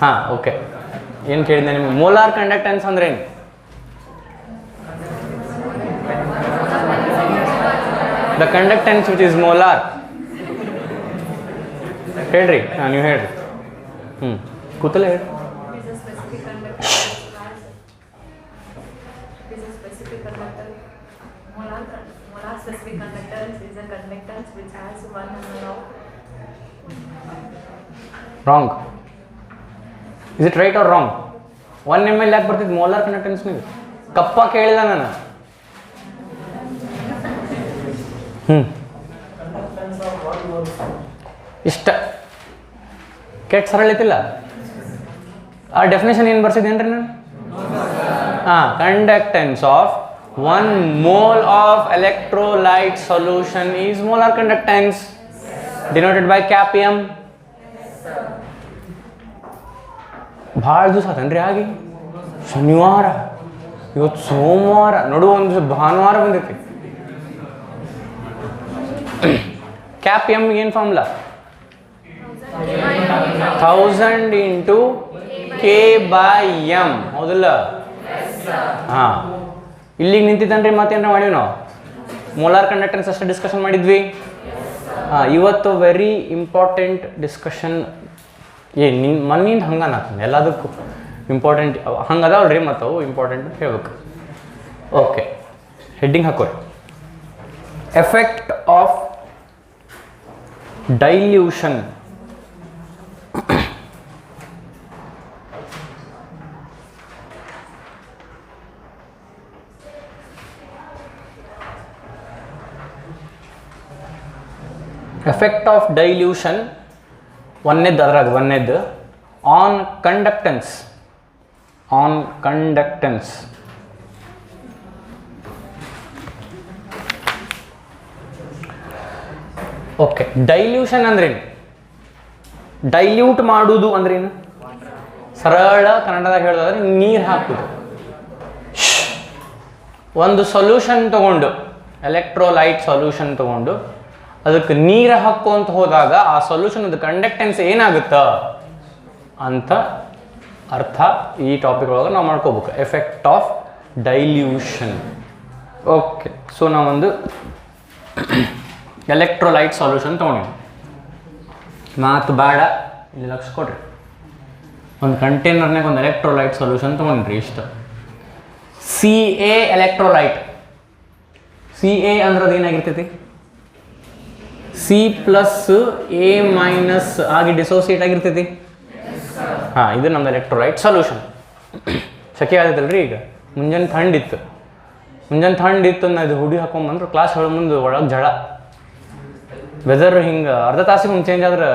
ಹಾಂ ಓಕೆ. ಏನು ಕೇಳಿದೆ ನಿಮಗೆ? ಮೋಲಾರ್ ಕಂಡಕ್ಟೆನ್ಸ್ ಅಂದ್ರೆ ಏನು? The conductance which is molar. ಹೇಳ್ರಿ, ನೀವು ಹೇಳ್ರಿ. ಕೂತಲ್ಲ ಹೇಳಿ. Wrong. Is it right or wrong? 1 ml ಯಾಕೆ ಬರ್ತಿದ್ದು ಮೋಲಾರ್ ಕಂಡಕ್ಟೆನ್ಸ್? ನೀವು ಕಪ್ಪ ಕೇಳಿಲ್ಲ ನಾನು. ಇಷ್ಟ ಕೆಟ್ಟ ಸರಳಿತಿಲ್ಲ. ಆ ಡೆಫಿನೇಷನ್ ಏನು ಬರ್ಸಿದ್ದೇನ್ರಿ ನಾನು? Conductance of 1 mole of electrolyte solution is molar conductance denoted by Km. ಭಾಳ ದಿವಸ ಆತನ್ರಿ ಆಗಿ. ಶನಿವಾರ, ಇವತ್ತು ಸೋಮವಾರ, ನೋಡು ಒಂದು ದಿವಸ ಭಾನುವಾರ ಬಂದೈತಿ. Km ಏನು ಫಾರ್ಮುಲಾ? 1000 into K/m. ಹೌದಲ್ಲ? ಹಾಂ, ಇಲ್ಲಿಗೆ ನಿಂತಿದ್ದಾನ್ರಿ. ಮತ್ತೇನಾರ ಮಾಡೀವಿ ನಾವು? ಮೋಲಾರ್ ಕಂಡಕ್ಟೆನ್ಸ್ ಅಷ್ಟೇ ಡಿಸ್ಕಷನ್ ಮಾಡಿದ್ವಿ. ಇವತ್ತು ವೆರಿ ಇಂಪಾರ್ಟೆಂಟ್ ಡಿಸ್ಕಷನ್. ಮಣ್ಣಿಂದ ಹಂಗನಾಗ್ತದೆ ಎಲ್ಲದಕ್ಕೂ ಇಂಪಾರ್ಟೆಂಟ್ ಹಂಗೆ ಅದಾವಲ್ರಿ, ಮತ್ತು ಅವು ಇಂಪಾರ್ಟೆಂಟ್ ಅಂತ ಹೇಳ್ಬೇಕು. ಓಕೆ, ಹೆಡ್ಡಿಂಗ್ ಹಾಕೋರಿ. Effect of dilution. Effect of dilution ಒಂದೇದ್ದು, ಅದ್ರಾಗ ಒಂದೇದ್ದು on conductance. On conductance. Okay, dilution ಅಂದ್ರೇನು? ಡೈಲ್ಯೂಟ್ ಮಾಡುವುದು ಅಂದ್ರೇನು? ಸರಳ ಕನ್ನಡದಾಗ ಹೇಳೋದಾದ್ರೆ ನೀರು ಹಾಕುದು. ಒಂದು ಸೊಲ್ಯೂಷನ್ ತಗೊಂಡು, ಎಲೆಕ್ಟ್ರೋಲೈಟ್ ಸೊಲ್ಯೂಷನ್ ತಗೊಂಡು ಅದಕ್ಕೆ ನೀರು ಹಾಕೋಂತ ಹೋದಾಗ ಆ ಸೊಲ್ಯೂಷನ್ ಅದು ಕಂಡಕ್ಟೆನ್ಸ್ ಏನಾಗುತ್ತ ಅಂತ ಅರ್ಥ ಈ ಟಾಪಿಕ್ ಒಳಗೆ ನಾವು ಮಾಡ್ಕೋಬೇಕು. Effect of dilution. Okay, so ನಾವೊಂದು ಎಲೆಕ್ಟ್ರೋಲೈಟ್ ಸೊಲ್ಯೂಷನ್ ತೊಗೊಂಡಿವಿ. ಮಾತು ಬೇಡ, ಇಲ್ಲಿ ಲಕ್ಷ ಕೊಡ್ರಿ. ಒಂದು ಕಂಟೈನರ್ನಾಗ ಒಂದು ಎಲೆಕ್ಟ್ರೋಲೈಟ್ ಸೊಲ್ಯೂಷನ್ ತೊಗೊಂಡ್ರಿ. ಇಷ್ಟು Ca ಎಲೆಕ್ಟ್ರೋಲೈಟ್. Ca ಅಂದ್ರೆ ಏನಾಗಿರ್ತೈತಿ? C+A- ಆಗಿ ಡಿಸೋಸಿಯೇಟ್ ಆಗಿರ್ತೈತಿ. ಹಾಂ, ಇದು ನಮ್ದು ಎಲೆಕ್ಟ್ರೋಲೈಟ್ ಸೊಲ್ಯೂಷನ್. ಸೆಕೆ ಆಗತ್ತಲ್ರಿ. ಈಗ ಮುಂಜಾನೆ ಥಂಡಿತ್ತು ನಾ ಇದು ಹುಡಿ ಹಾಕೊಂಬಂದ್ರೆ ಕ್ಲಾಸ್ ಹೇಳೋ ಮುಂದೆ ಒಳಗೆ ಜಳ. ವೆದರ್ ಹಿಂಗೆ ಅರ್ಧ ತಾಸಿಗೆ ಮುಂದೆ ಚೇಂಜ್ ಆದ್ರೆ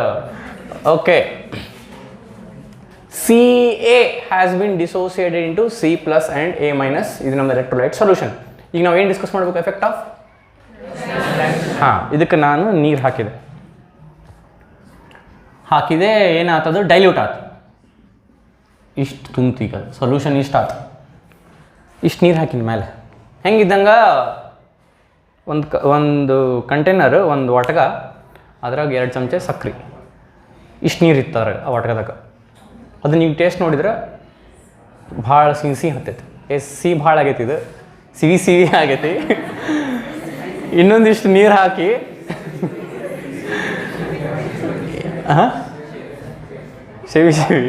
okay. Ca has been dissociated into C+ and A-. ಇದು ನಮ್ದು ಎಲೆಕ್ಟ್ರೋಲೈಟ್ ಸೊಲ್ಯೂಷನ್. ಈಗ ನಾವು ಏನು ಡಿಸ್ಕಸ್ ಮಾಡಬೇಕು? Effect of. ಹಾಂ, ಇದಕ್ಕೆ ನಾನು ನೀರು ಹಾಕಿದೆ ಏನಾಗ್ತದೆ? ಡೈಲ್ಯೂಟ್ ಆಯ್ತು. ಇಷ್ಟು ತುಂಬ್ತು. ಈಗ ಸೊಲ್ಯೂಷನ್ ಇಷ್ಟು ಆಯ್ತು. ಇಷ್ಟು ನೀರು ಹಾಕಿದ ಮೇಲೆ ಹೆಂಗಿದ್ದಂಗೆ ಒಂದು ಕಂಟೈನರ್, ಒಂದು ಒಟಗ, ಅದ್ರಾಗ 2 ಚಮಚ ಸಕ್ರೆ, ಇಷ್ಟು ನೀರು ಇತ್ತು ಅದ್ರಾಗ, ಆ ಒಟಗದಾಗ. ಅದು ನೀವು ಟೇಸ್ಟ್ ನೋಡಿದ್ರೆ ಭಾಳ ಸಿಹಿ ಹತ್ತೈತಿ. ಸಿಹಿ ಭಾಳ ಆಗೈತಿ. ಇದು ಸಿಹಿ ಆಗೈತಿ. ಇನ್ನೊಂದಿಷ್ಟು ನೀರು ಹಾಕಿ ಸಿಹಿ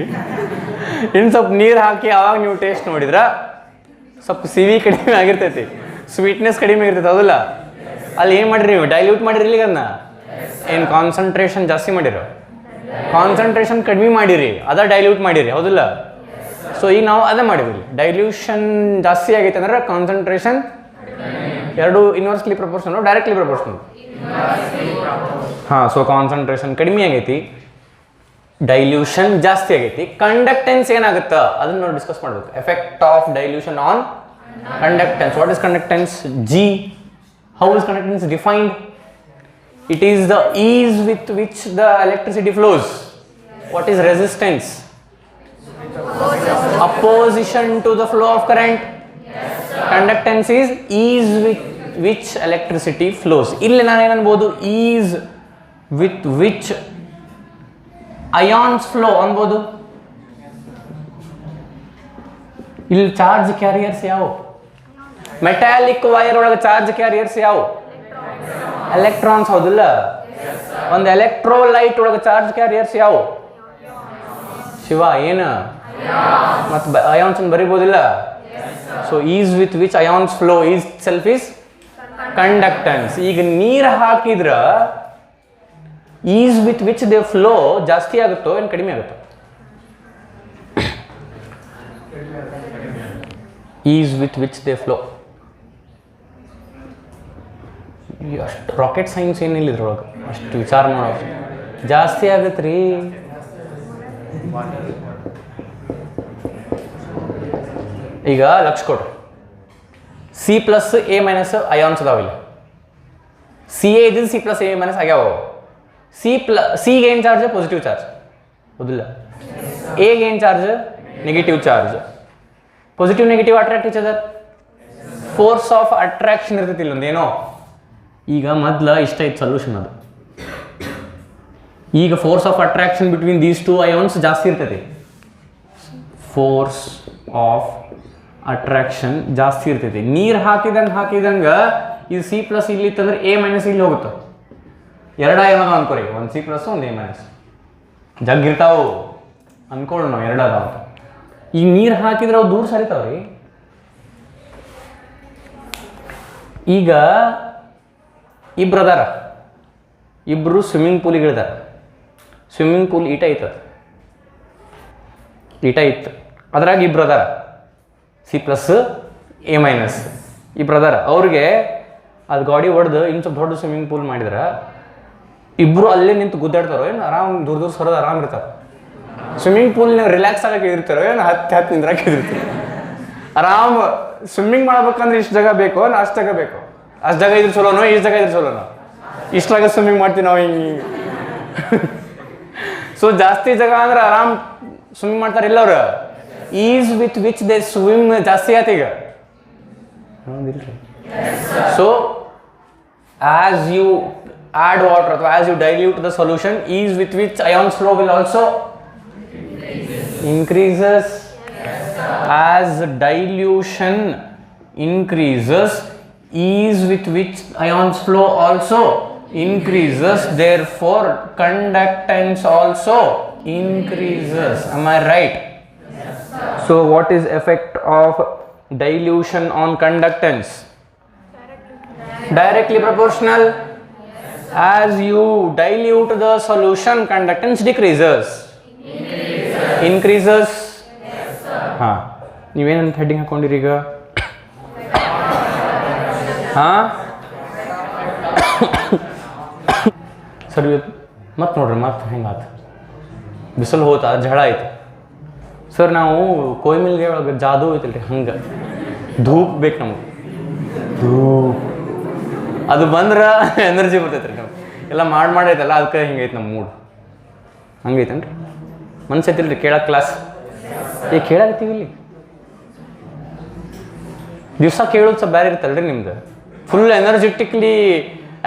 ಇನ್ನು ಸ್ವಲ್ಪ ನೀರು ಹಾಕಿ ಆವಾಗ ನೀವು ಟೇಸ್ಟ್ ನೋಡಿದ್ರೆ ಸ್ವಲ್ಪ ಸಿಹಿ ಕಡಿಮೆ ಆಗಿರ್ತೈತಿ, ಸ್ವೀಟ್ನೆಸ್ ಕಡಿಮೆ ಆಗಿರ್ತೈತಿ. ಹೌದಲ್ಲ? ಅಲ್ಲಿ ಏನು ಮಾಡಿರಿ ನೀವು? ಡೈಲ್ಯೂಟ್ ಮಾಡಿರಿ ಇಲ್ಲಿ. ಅದನ್ನ ಏನು ಕಾನ್ಸಂಟ್ರೇಷನ್ ಜಾಸ್ತಿ ಮಾಡಿರೋ? ಕಾನ್ಸಂಟ್ರೇಷನ್ ಕಡಿಮೆ ಮಾಡಿರಿ, ಅದ ಡೈಲ್ಯೂಟ್ ಮಾಡಿರಿ. ಹೌದಲ್ಲ? ಸೊ ಈಗ ನಾವು ಅದೇ ಮಾಡಿದ್ವಿ. ಡೈಲ್ಯೂಷನ್ ಜಾಸ್ತಿ ಆಗೈತೆ ಅಂದ್ರೆ ಕಾನ್ಸಂಟ್ರೇಷನ್ ಎರಡು ಇನ್ವರ್ಸ್ಲಿ ಪ್ರಪೋರ್ಷನಲ್, ಡೈರೆಕ್ಟ್ಲಿ ಪ್ರಪೋರ್ಷನಲ್? ಹಾಂ, ಸೊ ಕಾನ್ಸಂಟ್ರೇಷನ್ ಕಡಿಮೆ ಆಗೈತಿ, ಡೈಲ್ಯೂಷನ್ ಜಾಸ್ತಿ ಆಗೈತಿ. ಕಂಡಕ್ಟೆನ್ಸ್ ಏನಾಗುತ್ತಾ ಅದನ್ನು ನಾವು ಡಿಸ್ಕಸ್ ಮಾಡಬೇಕು. Effect of dilution on conductance. What is conductance? G. How is conductance defined? It is the ease with which the electricity flows. What is resistance? Opposition to the flow of current. Conductance is ease with which electricity flows. ಇಲ್ಲಿ ನಾನು ಏನನ್ಬೋದು? ease with which ions flow ಅನ್ಬೋದು. ಇಲ್ಲಿ charge carriers ಯಾವ? Metallic wire ಒಳಗೆ charge carriers ಯಾವ? Electrons, ಹೌದಿಲ್ಲ? ಒಂದು electrolyte ಒಳಗೆ ಚಾರ್ಜ್ ಕ್ಯಾರಿಯರ್ಸ್ ಯಾವ? ಶಿವ ಏನು? ಮತ್ತು ಅಯಾನ್ಸ್ ಬರಿಬೋದಿಲ್ಲ. So ease with which ions flow is self is conductance. ಈಗ ನೀರು ಹಾಕಿದ್ರ ease with which they flow ಜಾಸ್ತಿ ಆಗುತ್ತೋ ಏನು ಕಡಿಮೆ ಆಗುತ್ತೋ? Ease with which they flow. ಅಷ್ಟು ರಾಕೆಟ್ ಸೈನ್ಸ್ ಏನಿಲ್ಲ ಇದ್ರೊಳಗೆ, ಅಷ್ಟು ವಿಚಾರ ಮಾಡೋ ಜಾಸ್ತಿ ಆಗತ್ತೆ ರೀ. ಈಗ ಲಕ್ಷ ಕೊಡ್ರಿ, C plus A minus ions ಅದಾವಿಲ್ಲ, ಸಿ ಎ ಇದ್ದು ಸಿ ಪ್ಲಸ್ ಎ ಮೈನಸ್ ಆಗ್ಯಾವ. ಸಿಗೆ ಏನು ಚಾರ್ಜ್? ಪಾಸಿಟಿವ್ ಚಾರ್ಜ್, ಹೌದಿಲ್ಲ? ಎಗೆ ಏನು charge? Negative charge. Positive negative attract each other, force of attraction ಇರ್ತೈತಿ ಇಲ್ಲೊಂದೇನೋ. ಈಗ ಮೊದಲ ಇಷ್ಟ ಐತೆ ಸೊಲ್ಯೂಷನ್ ಅದು. ಈಗ force of attraction between these two ions ಜಾಸ್ತಿ ಇರ್ತೈತಿ. ಫೋರ್ಸ್ ಆಫ್ ಅಟ್ರಾಕ್ಷನ್ ಜಾಸ್ತಿ ಇರ್ತೈತಿ. ನೀರು ಹಾಕಿದಂಗೆ ಇದು ಸಿ ಪ್ಲಸ್ ಇಲ್ಲಿ ಇತ್ತಂದ್ರೆ ಎ ಮೈನಸ್ ಇಲ್ಲಿ ಹೋಗುತ್ತೆ. ಎರಡು ಅಯಾನ ಅನ್ಕೋರಿ, ಒಂದು ಸಿ ಪ್ಲಸ್ ಒಂದು ಎ ಮೈನಸ್ ಜಗ್ಗಿರ್ತಾವು ಅನ್ಕೊಳ್ಳೋಣ ನಾವು, ಎರಡು ಅದಾವ ಅಂತ. ಈಗ ನೀರು ಹಾಕಿದ್ರೆ ಅವು ದೂರ ಸರಿತಾವ್ರಿ. ಈಗ ಇಬ್ರು ಅದಾರ, ಇಬ್ಬರು ಸ್ವಿಮ್ಮಿಂಗ್ ಪೂಲಿಗೆ ಇಳಿದಾರ. ಸ್ವಿಮ್ಮಿಂಗ್ ಪೂಲ್ ಈಟ ಇತ್ತು, ಅದ್ರಾಗ ಇಬ್ರು ಅದಾರ, ಸಿ ಪ್ಲಸ್ ಎ ಮೈನಸ್ ಇಬ್ರು ಅದಾರ. ಅವ್ರಿಗೆ ಅದು ಗಾಡಿ ಹೊಡೆದು ಇನ್ನು ಸ್ವಲ್ಪ ದೊಡ್ಡ ಸ್ವಿಮ್ಮಿಂಗ್ ಪೂಲ್ ಮಾಡಿದ್ರೆ ಇಬ್ಬರು ಅಲ್ಲೇ ನಿಂತು ಗುದ್ದಾಡ್ತಾರೋ ಏನು ಆರಾಮ್ ದೂರ ಸರೋದು ಆರಾಮ್ ಇರ್ತಾರೆ. ಸ್ವಿಮ್ಮಿಂಗ್ ಪೂಲ್ನಾಗ ರಿಲ್ಯಾಕ್ಸ್ ಆಗಕ್ಕೆ ಇರ್ತಾರೋ ಏನು ಹತ್ತು ನಿಂದ್ರಾಕೆ ಇರ್ತಾರೆ. ಆರಾಮ್ ಸ್ವಿಮ್ಮಿಂಗ್ ಮಾಡ್ಬೇಕಂದ್ರೆ ಇಷ್ಟು ಜಾಗ ಬೇಕು, ಅಷ್ಟು ಜಾಗ ಬೇಕು, ಅಷ್ಟು ಜಾಗ ಇದ್ರೆ ಚಲೋನೋ, ಇಷ್ಟು ಜಾಗ ಇದ್ರೆ ಚಲೋನೋ, ಇಷ್ಟಾಗ ಸ್ವಿಮ್ಮಿಂಗ್ ಮಾಡ್ತೀವಿ ನಾವು ಹಿಂಗೆ. ಸೊ ಜಾಸ್ತಿ ಜಾಗ ಅಂದ್ರೆ ಆರಾಮ್ ಸ್ವಿಮ್ಮಿಂಗ್ ಮಾಡ್ತಾರೆ ಇಲ್ಲ ಅವ್ರು. Ease with which they swim ಜಾಸ್ತಿ ಆಯ್ತು ಈಗ, ಹೌದಿಲ್ರಿ? So as you add water ಅಥವಾ as you dilute the solution, ease with which ions flow will also increases. As dilution increases, ease with which ions flow also increases, therefore conductance also increases. Am I right? So what is effect of dilution on conductance? Directly proportional. As you dilute the solution, conductance decreases. Increases. ಹಾಂ, ನೀವೇನಂತ heading ಹಾಕೊಂಡಿರಿ ಈಗ? ಹಾಂ sir, ಇವತ್ತು ಮತ್ತೆ ನೋಡ್ರಿ ಮತ್ತೆ ಹೆಂಗೆ ಆಯ್ತು, ಬಿಸಿಲು ಹೋತ, ಜಳ ಆಯ್ತು ಸರ್. ನಾವು ಕೊಯ್ಮಿಲ್ಗೆ ಒಳಗೆ ಜಾದೂ ಐತಿಲ್ರಿ, ಹಂಗೆ ಧೂಪ್ ಬೇಕು ನಮಗೆ. ಧೂಪ್ ಅದು ಬಂದ್ರೆ ಎನರ್ಜಿ ಬರ್ತೈತೆ ರೀ. ನಾವು ಎಲ್ಲ ಮಾಡೈತಲ್ಲ ಅದಕ್ಕೆ ಹಿಂಗೈತೆ ನಮ್ಮ ಮೂಡ್, ಹಂಗೈತೇನ್ರಿ? ಮನ್ಸೈತಿಲ್ರಿ ಕೇಳಕ್ಕೆ ಕ್ಲಾಸ್? ಈಗ ಕೇಳಾಕತ್ತೀವಿ ಇಲ್ಲಿ, ದಿವಸ ಕೇಳೋದು ಸ್ವಲ್ಪ ಬೇರೆ ಇರ್ತಲ್ರಿ ನಿಮ್ದು. ಫುಲ್ ಎನರ್ಜೆಟಿಕ್ಲಿ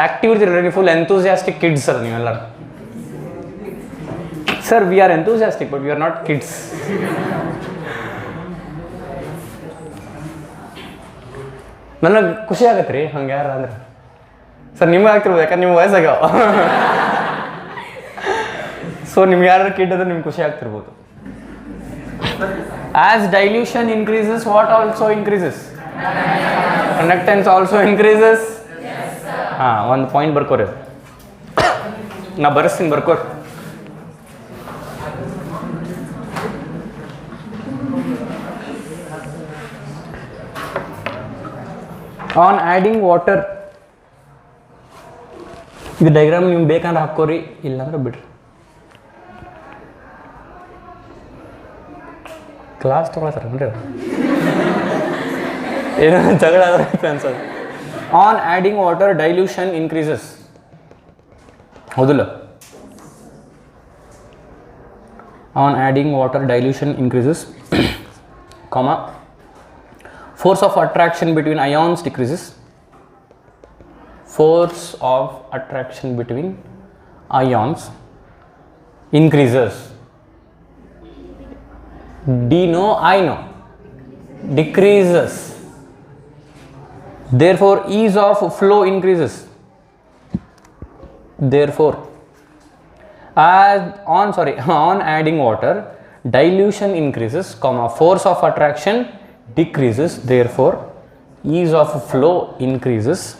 ಆ್ಯಕ್ಟಿವ್ ಇರ್ತೀರಿ ನೀವು, ಫುಲ್ ಎಂತೂಸಿಯಾಸ್ಟಿಕ್ ಕಿಡ್ಸ್ ಸರ್ ನೀವೆಲ್ಲರೂ. Sir we are enthusiastic but we are not kids. ನನಗೆ ಖುಷಿ ಆಗತ್ತೆ ರೀ ಹಂಗೆ ಯಾರು ಅಂದ್ರೆ. ಸರ್ ನಿಮ್ಗೆ ಆಗ್ತಿರ್ಬೋದು, ಯಾಕಂದ್ರೆ ನಿಮ್ಮ ವಯಸ್ಸಾಗ್ಯಾವ. ಸೊ ನಿಮ್ಗೆ ಯಾರು ಕಿಡ್ ಅಂದ್ರೆ ನಿಮ್ಗೆ ಖುಷಿ ಆಗ್ತಿರ್ಬೋದು. As dilution increases, what also increases? Conductance also increases. ಹಾಂ, ಒಂದು ಪಾಯಿಂಟ್ ಬರ್ಕೋರಿ, ನಾ ಬರೆಸ್ತೀನಿ, ಬರ್ಕೋರಿ. ಆನ್ ಆ್ಯಡಿಂಗ್ ವಾಟರ್, ಇದು ಡೈಗ್ರಾಮ್ ನಿಮ್ಗೆ ಬೇಕಂದ್ರೆ ಹಾಕೋರಿ, ಇಲ್ಲಾಂದ್ರೆ ಬಿಡ್ರಿ. ಕ್ಲಾಸ್ ತೊಗೊಳತ್ತಾರ ಏನೋ ಜಗಳ ಅನ್ಸೋದು. On adding water dilution increases, ಹೌದಿಲ್ಲ? On adding water dilution increases, comma force of attraction between ions decreases. Force of attraction between ions increases. D no, I know. decreases. Therefore, ease of flow increases. Therefore, on adding water, dilution increases, force of attraction decreases. Therefore, ease of flow increases.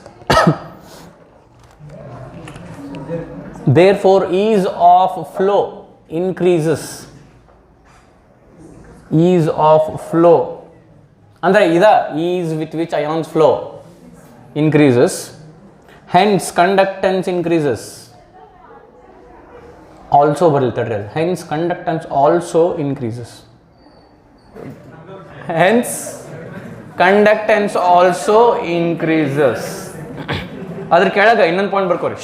Therefore, ease of flow increases. Ease of flow ಅಂದರೆ ಇದ ease with which ions flow increases. Hence, conductance increases. Also ಬರೀತಾರೆ. Hence, conductance also increases. Hence, conductance also increases. ಅದ್ರ ಕೆಳಗೆ ಇನ್ನೊಂದು point ಬರ್ಕೋರಿ.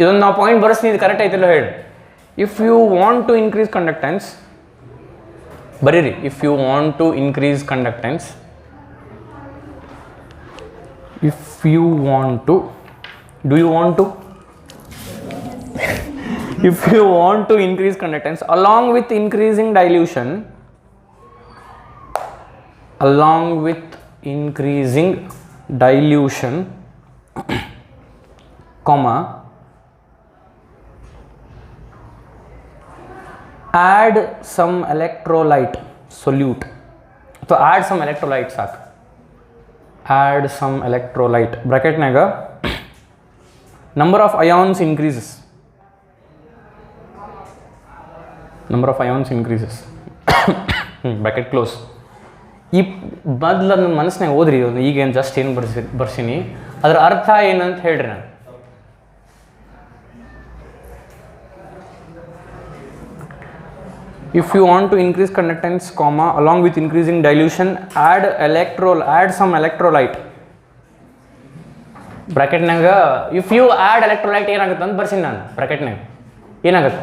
ಇದೊಂದು ನಾವು point ಬರ್ಸ್ತೀನಿ, ಇದು correct ಐತಿಲ್ಲ ಹೇಳಿ. If you want to increase conductance ಬರೀರಿ. If you want to increase conductance, if you want to, do you want to, if you want to increase conductance along with increasing dilution, along with increasing dilution, comma, add some electrolyte solute. So add some electrolyte ಸಾಕು. Add some electrolyte ಬ್ರಾಕೆಟ್ನಾಗ number of ions increases. Number of ions increases. Bracket close. ಈ ಮೊದಲು ನನ್ನ ಮನಸ್ಸಿನಾಗ ಓದ್ರಿ, ಈಗೇನು just ಏನು ಬರ್ಸೀನಿ ಅದರ ಅರ್ಥ ಏನಂತ ಹೇಳ್ರಿ. ನಾನು if you want to increase conductance, comma, along with increasing dilution, add some electrolyte. ಬ್ರಾಕೆಟ್ನಾಗ if you add electrolyte ಏನಾಗುತ್ತೆ ಅಂತ ಬರ್ಸೀನಿ ನಾನು. ಬ್ರಾಕೆಟ್ನಾಗ ಏನಾಗುತ್ತೆ,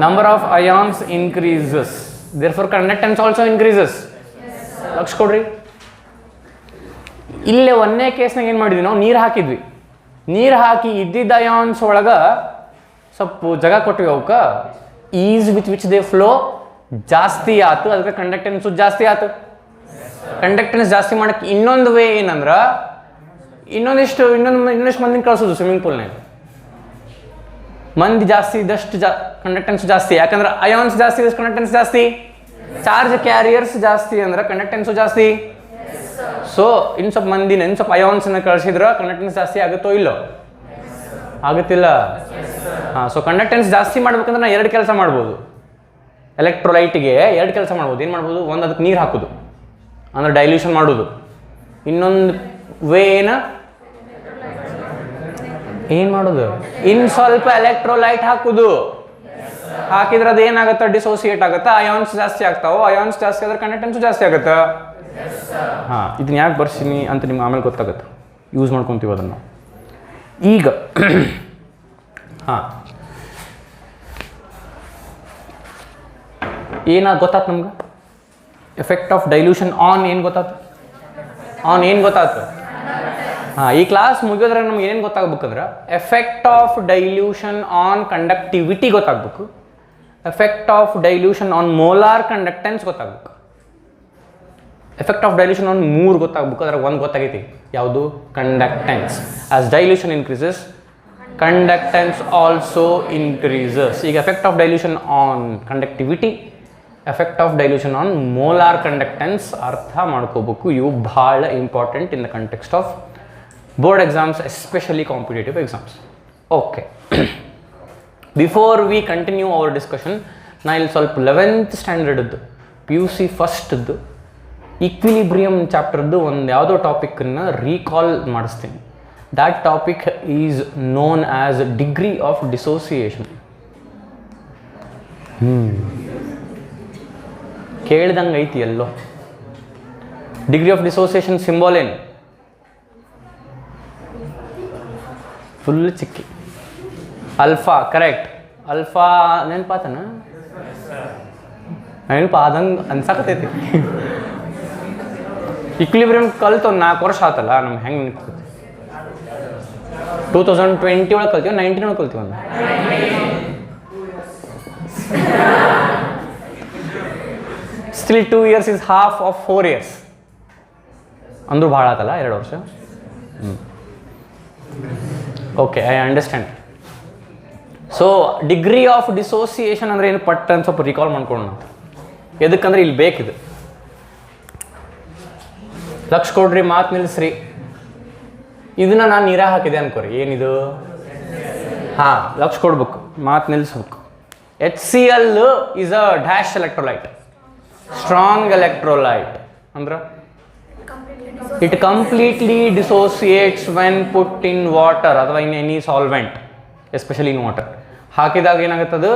number of ions increases. Therefore, conductance also increases. Lakh ಕೊಡ್ರಿ. ಇಲ್ಲೇ ಒಂದೇ ಕೇಸ್ನಾಗ ಏನು ಮಾಡಿದ್ವಿ, ನಾವು ನೀರು ಹಾಕಿದ್ವಿ. ನೀರು ಹಾಕಿ ಇದ್ದಿದ್ದ ಅಯಾನ್ಸ್ ಒಳಗೆ ಸ್ವಲ್ಪ ಜಾಗ ಕೊಟ್ವಿ. ಅವಕ್ಕೆ is with which they flow ಜಾಸ್ತಿ ಆಯ್ತು, ಅದಕ್ಕೆ ಕಂಡಕ್ಟೆನ್ಸು ಜಾಸ್ತಿ ಆಯ್ತು. ಕಂಡಕ್ಟೆನ್ಸ್ ಜಾಸ್ತಿ ಮಾಡೋಕ್ಕೆ ಇನ್ನೊಂದು ವೇ ಏನಂದ್ರೆ ಇನ್ನೊಂದಿಷ್ಟು ಮಂದಿನ ಕಳಿಸೋದು ಸ್ವಿಮ್ಮಿಂಗ್ ಪೂಲ್ನಾಗ. ಮಂದಿ ಜಾಸ್ತಿ ಇದ್ದಷ್ಟು ಕಂಡಕ್ಟೆನ್ಸ್ ಜಾಸ್ತಿ. ಯಾಕಂದ್ರೆ ಅಯಾನ್ಸ್ ಜಾಸ್ತಿ ಇದ್ದಷ್ಟು ಕಂಡಕ್ಟೆನ್ಸ್ ಜಾಸ್ತಿ. ಚಾರ್ಜ್ ಕ್ಯಾರಿಯರ್ಸ್ ಜಾಸ್ತಿ ಅಂದ್ರೆ ಕಂಡಕ್ಟೆನ್ಸು ಜಾಸ್ತಿ. ಸೊ ಇನ್ನು ಸ್ವಲ್ಪ ಮಂದಿನ ಇನ್ನು ಸ್ವಲ್ಪ ಅಯಾನ್ಸನ್ನ ಕಳಿಸಿದ್ರೆ ಕಂಡಕ್ಟೆನ್ಸ್ ಜಾಸ್ತಿ ಆಗುತ್ತೋ ಇಲ್ಲೋ? ಆಗುತ್ತಿಲ್ಲ. ಹಾಂ, ಸೊ ಕಂಡಕ್ಟೆನ್ಸ್ ಜಾಸ್ತಿ ಮಾಡ್ಬೇಕಂದ್ರೆ ನಾವು ಎರಡು ಕೆಲಸ ಮಾಡ್ಬೋದು. ಎಲೆಕ್ಟ್ರೋಲೈಟ್ಗೆ ಎರಡು ಕೆಲಸ ಮಾಡ್ಬೋದು. ಏನು ಮಾಡ್ಬೋದು, ಒಂದು ಅದಕ್ಕೆ ನೀರು ಹಾಕೋದು ಅಂದ್ರೆ ಡೈಲ್ಯೂಷನ್ ಮಾಡೋದು. ಇನ್ನೊಂದು ವೇ ಏನು ಮಾಡೋದು, ಇನ್ನು ಸ್ವಲ್ಪ ಎಲೆಕ್ಟ್ರೋಲೈಟ್ ಹಾಕೋದು. ಹಾಕಿದ್ರೆ ಅದು ಏನಾಗುತ್ತೆ, ಡಿಸೋಸಿಯೇಟ್ ಆಗುತ್ತೆ, ಅಯಾನ್ಸ್ ಜಾಸ್ತಿ ಆಗ್ತಾವೆ. ಅಯಾನ್ಸ್ ಜಾಸ್ತಿ ಆದ್ರೆ ಕಂಡಕ್ಟೆನ್ಸು ಜಾಸ್ತಿ ಆಗುತ್ತೆ. ಹಾಂ, ಇದನ್ನ ಯಾಕೆ ಬರ್ಸೀನಿ ಅಂತ ನಿಮ್ಗೆ ಆಮೇಲೆ ಗೊತ್ತಾಗುತ್ತೆ. ಯೂಸ್ ಮಾಡ್ಕೊತೀವಿ ಅದನ್ನು. ಈಗ ಹಾಂ, ಏನಾಗ ಗೊತ್ತಾಯ್ತು ನಮ್ಗೆ? ಎಫೆಕ್ಟ್ ಆಫ್ ಡೈಲ್ಯೂಷನ್ ಆನ್ ಏನು ಗೊತ್ತಾಯ್ತು? ಹಾಂ, ಈ ಕ್ಲಾಸ್ ಮುಗಿಯೋದ್ರೆ ನಮ್ಗೆ ಏನೇನು ಗೊತ್ತಾಗ್ಬೇಕಂದ್ರೆ effect of dilution on conductivity ಗೊತ್ತಾಗಬೇಕು, effect of dilution on molar conductance ಗೊತ್ತಾಗಬೇಕು, ಎಫೆಕ್ಟ್ ಆಫ್ ಡೈಲ್ಯೂಷನ್ ಆನ್ 3 ಗೊತ್ತಾಗಬೇಕು. ಅದ್ರಾಗ ಒಂದು ಗೊತ್ತಾಗೈತಿ, ಯಾವುದು? Conductance. As dilution increases conductance also increases. ಈಗ effect of dilution on conductivity, effect of dilution on molar conductance ಅರ್ಥ ಮಾಡ್ಕೋಬೇಕು. ಇವು ಭಾಳ important in the context of board exams, especially competitive exams. Okay, before we continue our discussion, ನಾ ಇಲ್ಲಿ ಸ್ವಲ್ಪ 11th ಸ್ಟ್ಯಾಂಡರ್ಡ್ದು PUC ಫಸ್ಟ್ದು equilibrium ಚಾಪ್ಟರ್ದು ಒಂದು ಯಾವುದೋ ಟಾಪಿಕನ್ನು ರೀಕಾಲ್ ಮಾಡಿಸ್ತೀನಿ. That topic is known as degree of dissociation. ಕೇಳ್ದಂಗೆ ಐತಿ ಎಲ್ಲೋ. ಡಿಗ್ರಿ ಆಫ್ ಡಿಸೋಸಿಯೇಷನ್ ಸಿಂಬಾಲ್ ಏನು? ಫುಲ್ ಚಿಕ್ಕಿ. Alpha, correct. ಅಲ್ಫಾ ನೆನಪಾತನ? ನೆನಪಾದಂಗೆ ಅನ್ಸಾಕತೈತಿ. ಈಕ್ವಿಲಿಬ್ರಿಯಮ್ ಕಲ್ತು ಒಂದು 4 ವರ್ಷ ಆತಲ್ಲ, ನಮ್ಗೆ ಹೆಂಗೆ ನೆನಪು? 2020 ಒಳಗೆ ಕಲ್ತೀವಿ, 19 ಒಳಗೆ ಕಲ್ತೀವಿ. ಒಂದು still 2 years is half of 4 years. ಅಂದರೂ ಭಾಳ ಆತಲ್ಲ 2 ವರ್ಷ. Okay, I understand. So degree of dissociation ಅಂದರೆ ಏನು ಪಟ್ ಅಂತ ಸ್ವಲ್ಪ ರಿಕಾಲ್ ಮಾಡ್ಕೊಳ್ಳೋಣ. ಎದಕ್ಕಂದ್ರೆ ಇಲ್ಲಿ ಬೇಕಿದು. ಲಕ್ಷ ಕೊಡ್ರಿ, ಮಾತು ನಿಲ್ಲಿಸ್ರಿ. ಇದನ್ನ ನಾನು ನೀರ ಹಾಕಿದೆ ಅನ್ಕೋರಿ. ಏನಿದು? ಹಾಂ, ಲಕ್ಷ ಕೊಡ್ಬೇಕು, ಮಾತು ನಿಲ್ಲಿಸ್ಬೇಕು. HCl is a dash electrolyte, strong electrolyte. ಅಂದ್ರೆ it completely dissociates when put in water ಅಥವಾ in any solvent, especially in water. ಹಾಕಿದಾಗ ಏನಾಗುತ್ತದು?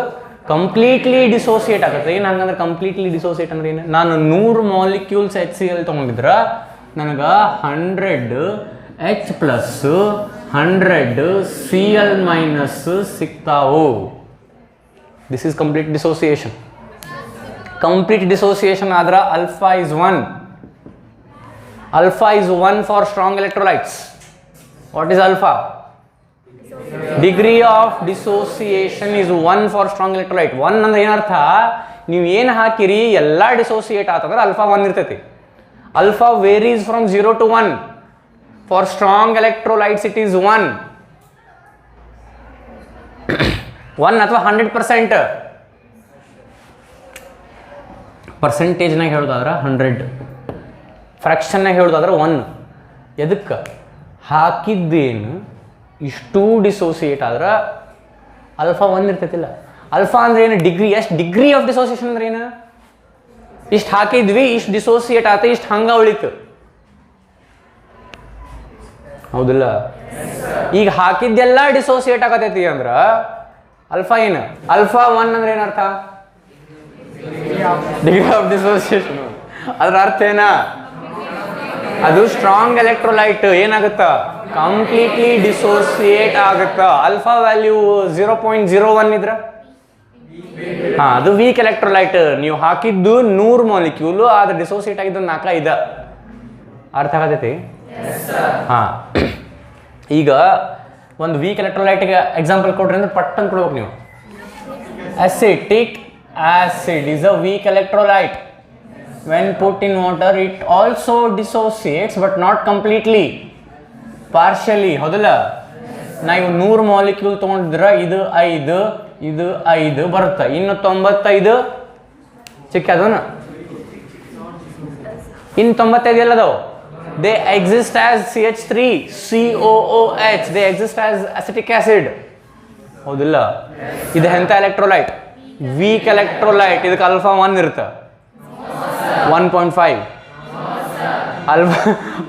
ಕಂಪ್ಲೀಟ್ಲಿ ಡಿಸೋಸಿಯೇಟ್ ಆಗುತ್ತೆ. ಏನು ಹಂಗಂದ್ರೆ ಕಂಪ್ಲೀಟ್ಲಿ ಡಿಸೋಸಿಯೇಟ್ ಅಂದ್ರೆ ಏನು? ನಾನು 100 ಮಾಲಿಕ್ಯೂಲ್ಸ್ HCl ತೊಗೊಂಡಿದ್ರೆ ನನಗೆ 100 H ಪ್ಲಸ್ 100 Cl ಮೈನಸ್ ಸಿಗ್ತಾವು. This is complete dissociation. Complete dissociation ಆದ್ರೆ alpha is 1. Alpha is 1 for strong electrolytes. What is alpha? Degree of dissociation is 1 for strong electrolyte. 1 ಅಂದ್ರೆ ಏನರ್ಥ? ನೀವು ಏನು ಹಾಕಿರಿ ಎಲ್ಲ ಡಿಸೋಸಿಯೇಟ್ ಆತಂದ್ರೆ alpha 1 ಇರ್ತೈತಿ. Alpha varies from 0 to 1. For strong electrolytes it is 1. 1 ಅಥವಾ 100%. ಪರ್ಸೆಂಟೇಜ್ನಾಗ ಹೇಳೋದಾದ್ರೆ 100, ಫ್ರ್ಯಾಕ್ಷನ್ನಾಗ ಹೇಳೋದಾದ್ರೆ 1. ಎದಕ್ಕೆ? ಹಾಕಿದ್ದೇನು ಇಷ್ಟು ಡಿಸೋಸಿಯೇಟ್ ಆದ್ರೆ alpha 1 ಇರ್ತೈತಿಲ್ಲ. ಅಲ್ಫಾ ಅಂದ್ರೆ ಏನು? ಡಿಗ್ರಿ. ಎಷ್ಟು ಡಿಗ್ರಿ ಆಫ್ ಡಿಸೋಸಿಯೇಷನ್ ಅಂದ್ರೆ ಏನು? ಇಷ್ಟು ಹಾಕಿದ್ವಿ, ಇಷ್ಟು ಡಿಸೋಸಿಯೇಟ್ ಆತ, ಇಷ್ಟು ಹಂಗ ಉಳಿತು. ಹೌದಿಲ್ಲ? ಈಗ ಹಾಕಿದ್ದೆಲ್ಲ ಡಿಸೋಸಿಯೇಟ್ ಆಗತೈತಿ ಅಂದ್ರೆ ಅಲ್ಫಾ ಏನು? alpha 1 ಅಂದ್ರೆ ಏನರ್ಥ? Degree of dissociation. ಅದ್ರ ಅರ್ಥ ಏನ? ಅದು ಸ್ಟ್ರಾಂಗ್ ಎಲೆಕ್ಟ್ರೋಲೈಟ್ ಏನಾಗುತ್ತ? ಕಂಪ್ಲೀಟ್ಲಿ ಡಿಸೋಸಿಯೇಟ್ ಆಗುತ್ತ. ಅಲ್ಫಾ ವ್ಯಾಲ್ಯೂ 0.01 ಇದ್ರ ಅದು ವೀಕ್ ಎಲೆಕ್ಟ್ರೋಲೈಟ್. ನೀವು ಹಾಕಿದ್ದು 100 ಮಾಲಿಕ್ಯೂಲು, ಆದ್ರೆ ಡಿಸೋಸಿಯೇಟ್ ಆಗಿದ್ದು 4-5. ಅರ್ಥ ಆಗತೈತಿ? ಈಗ ಒಂದು ವೀಕ್ ಎಲೆಕ್ಟ್ರೋಲೈಟ್ಗೆ ಎಕ್ಸಾಂಪಲ್ ಕೊಡ್ರಿ ಅಂದ್ರೆ ಪಟ್ ಅಂತ ಕೊಡ್ಬೇಕು ನೀವು. Acetic acid is a weak electrolyte. When put in water it also dissociates but not completely, partially. ಹೌದಲ್ಲ? ನಾವು 100 ಮಾಲಿಕ್ಯೂಲ್ ತೊಗೊಂಡಿದ್ರೆ ಇದು 5, ಇದು 5 ಬರುತ್ತೆ. ಇನ್ನು 95 ಚಿಕ್ಕದನ. ಇನ್ನು 95 ಎಲ್ಲದವು? They exist as CH3, COOH. They exist as acetic acid. ಹೌದಿಲ್ಲ? ಇದು ಎಂಥ ಎಲೆಕ್ಟ್ರೋಲೈಟ್? Weak electrolyte. ಇದಕ್ಕೆ alpha 1 ಇರುತ್ತೆ. 1.5.